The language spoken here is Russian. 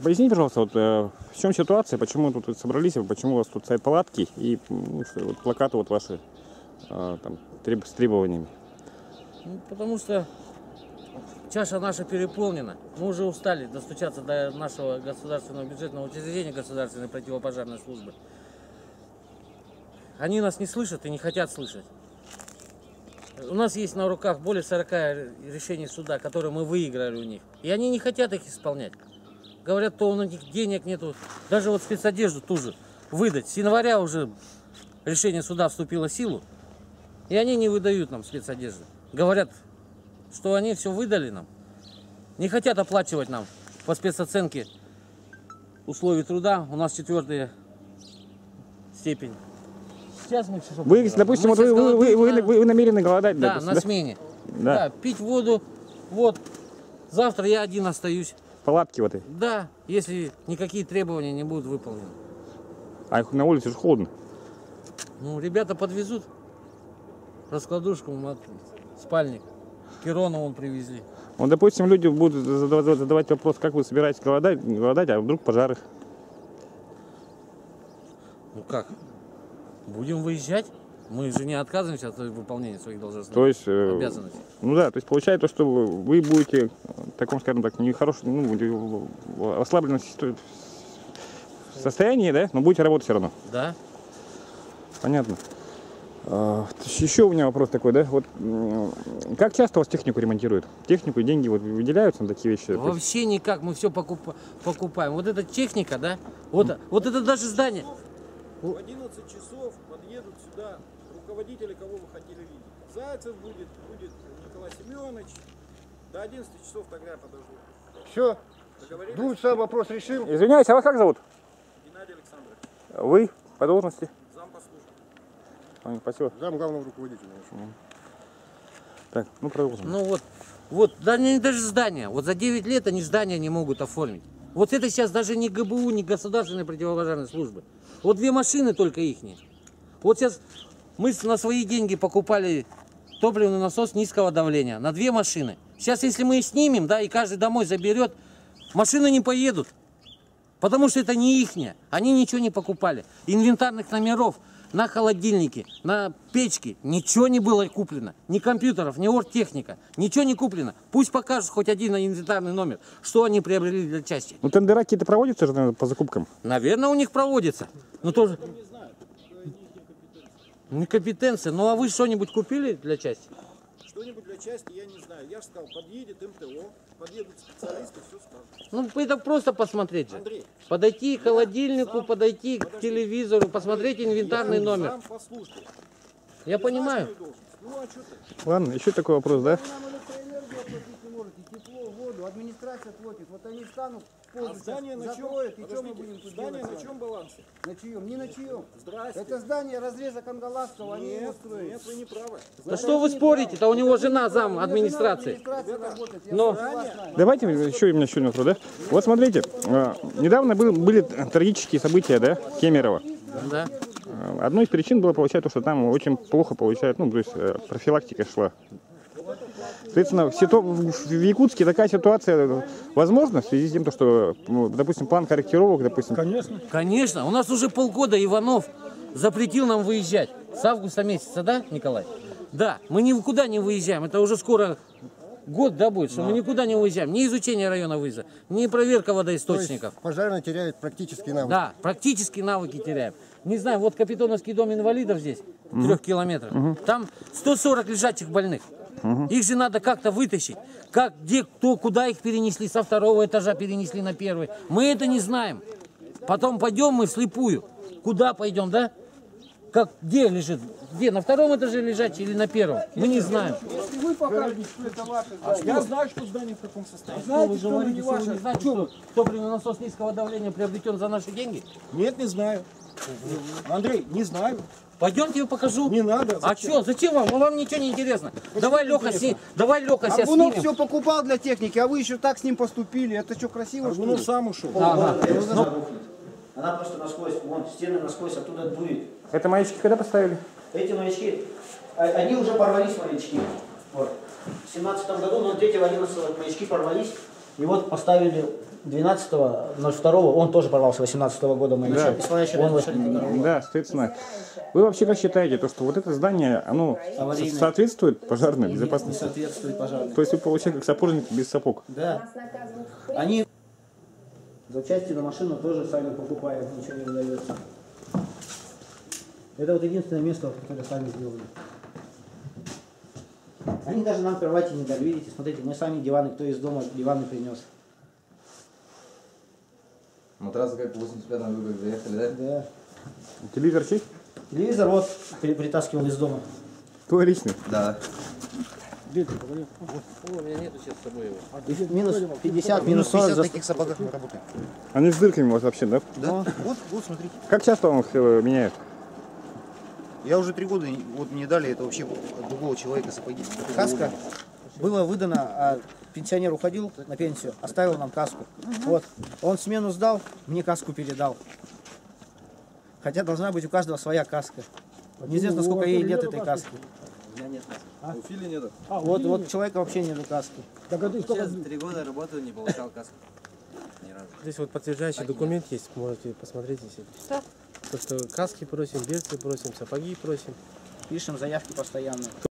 Поясните, пожалуйста, вот, в чем ситуация, почему тут собрались, почему у вас тут стоят палатки и вот, плакаты вот ваши там, с требованиями? Ну, потому что чаша наша переполнена. Мы уже устали достучаться до нашего государственного бюджетного учреждения государственной противопожарной службы. Они нас не слышат и не хотят слышать. У нас есть на руках более 40 решений суда, которые мы выиграли у них. И они не хотят их исполнять. Говорят, то у них денег нету. Даже вот спецодежду ту же выдать. С января уже решение суда вступило в силу. И они не выдают нам спецодежду. Говорят, что они все выдали нам. Не хотят оплачивать нам по спецоценке условий труда. У нас 4-я степень. Сейчас мы вы, допустим, вы намерены голодать? Да, допустим, на смене. Да, пить воду. Вот. Завтра я один остаюсь. Палатки вот эти? Да, если никакие требования не будут выполнены. А на улице же холодно. Ну, ребята подвезут раскладушку, спальник. Кирона вон привезли. Вот, допустим, люди будут задавать вопрос, как вы собираетесь голодать, а вдруг пожары? Ну как? Будем выезжать. Мы же не отказываемся от выполнения своих должностных обязанностей. Ну да, то есть получается, что вы будете в таком, скажем так, нехорошем, ослабленном состоянии, да, но будете работать все равно. Да. Понятно. Еще у меня вопрос такой, да, вот как часто у вас технику ремонтируют? Технику и деньги вот выделяются на такие вещи? Вообще никак, мы все покупаем. Вот эта техника, да, вот это даже здание. В 11 часов подъедут сюда руководители, кого вы хотели видеть. Зайцев будет Николай Семенович. До 11 часов тогда подожду. Все, 2 часа вопрос решим. Извиняюсь, а вас как зовут? Геннадий Александрович. Вы по должности? Зам по службе. Спасибо. Зам главного руководителя. Так, ну продолжим. Ну вот даже здание. Вот за 9 лет они здания не могут оформить. Вот это сейчас даже не ГБУ, не государственной противопожарной службы. Вот 2 машины только ихние. Вот сейчас мы на свои деньги покупали топливный насос низкого давления на 2 машины. Сейчас, если мы их снимем, да, и каждый домой заберет, машины не поедут. Потому что это не ихнее. Они ничего не покупали. Инвентарных номеров на холодильнике, на печке ничего не было куплено. Ни компьютеров, ни оргтехника. Ничего не куплено. Пусть покажут хоть один инвентарный номер, что они приобрели для части. Ну тендера какие-то проводятся же по закупкам? Наверное, у них проводится. Но тоже... Не компетенция. Ну а вы что-нибудь купили для части? Что-нибудь для части я не знаю. Я же сказал, подъедет МТО, подъедут специалисты, все скажут. Ну это просто посмотреть же. Андрей, подойти к холодильнику, подойти к телевизору, посмотреть инвентарный номер. Сам по службе. Я понимаю. Ну а что ты? Ладно, еще такой вопрос, да? Нам электроэнергию оплатить не можете, тепло, воду, администрация платит. Вот они станут, Здание на чем? закроют, и что мы будем тут Здание делать? на чем балансе? На чьем? Не на чьем. Здрасте. Это здание разреза Кангаласского, они его Нет, строят. нет, вы не правы. Да что вы спорите-то? У него жена зам администрации. Но Давайте еще у меня еще один вопрос, да? Вот смотрите, недавно были трагические события, да, Кемерово. да. Одной из причин было, получается, что там очень плохо получают, ну, то есть профилактика шла. Соответственно, в Якутске такая ситуация возможна в связи с тем, что, допустим, план корректировок, допустим. Конечно. Конечно. У нас уже полгода Иванов запретил нам выезжать. С августа месяца, да, Николай? Да, мы никуда не выезжаем. Это уже скоро год, да, будет, что мы никуда не выезжаем. Ни изучение района вызова, ни проверка водоисточников. Пожарные теряют практические навыки. Да, практически навыки теряем. Не знаю, вот Капитоновский дом инвалидов здесь, в 3 километрах. Там 140 лежачих больных. Их же надо как-то вытащить. Как, где, кто, куда их перенесли, со 2-го этажа перенесли на 1-й. Мы это не знаем. Потом пойдем мы вслепую. Куда пойдем, да? Как, где лежит? Где, на 2-м этаже лежачий или на 1-м? Мы не знаем. Если вы покажете, что это ваше здание. Я знаю, что здание в каком состоянии. Знаете, что вы говорите, что вы не знаете, что топливный насос низкого давления приобретен за наши деньги? Нет, не знаю. Андрей, не знаю. Пойдемте, я покажу. Не надо. А что, зачем вам? Вам ничего не интересно. Давай Леха себя Аргунов снимем. все покупал для техники, а вы еще так с ним поступили. Это что, красиво, что ли? Аргунов сам ушел. Она просто насквозь, вон, стены насквозь оттуда дует. Это маячки когда поставили? Эти маячки, они уже порвались, маячки. Вот. В 17 году, но 3-го 11 маячки порвались. И вот поставили 12.02, он тоже порвался 18 года маячок. Да, соответственно. Вы вообще как считаете, то, что вот это здание, оно Аварийное. соответствует пожарной Не безопасности? соответствует пожарной. То есть вы получаете как сапожник без сапог? Да. Они запчасти на машину тоже сами покупают, ничего не выдается. Это вот единственное место, которое сами сделали. Они даже нам кровати не дали, видите, смотрите, мы сами диваны, кто из дома диваны принес. Матрасы как в 85-м вы как заехали, да? Да. Телевизор чей? Телевизор вот притаскивал из дома. Твой личный? Да. У меня нету сейчас с собой его. Минус 50, минус 40 за... таких сапогах мы работаем. Они с дырками у вас вообще, да? Да? Вот, смотрите. Как часто он их меняет? Я уже 3 года, вот мне дали это вообще от другого человека сапоги. Каска было выдано, а пенсионер уходил на пенсию, оставил нам каску. Вот, он смену сдал, мне каску передал. Хотя должна быть у каждого своя каска. Неизвестно, сколько ей лет этой каски. У меня нет каски. У Фили нету. Вот у человека вообще нету каски. Сейчас 3 года работаю, не получал каску. Ни разу. Здесь вот подтверждающий документ есть, можете посмотреть здесь. То, что каски просим, берцы просим, сапоги просим. Пишем заявки постоянно.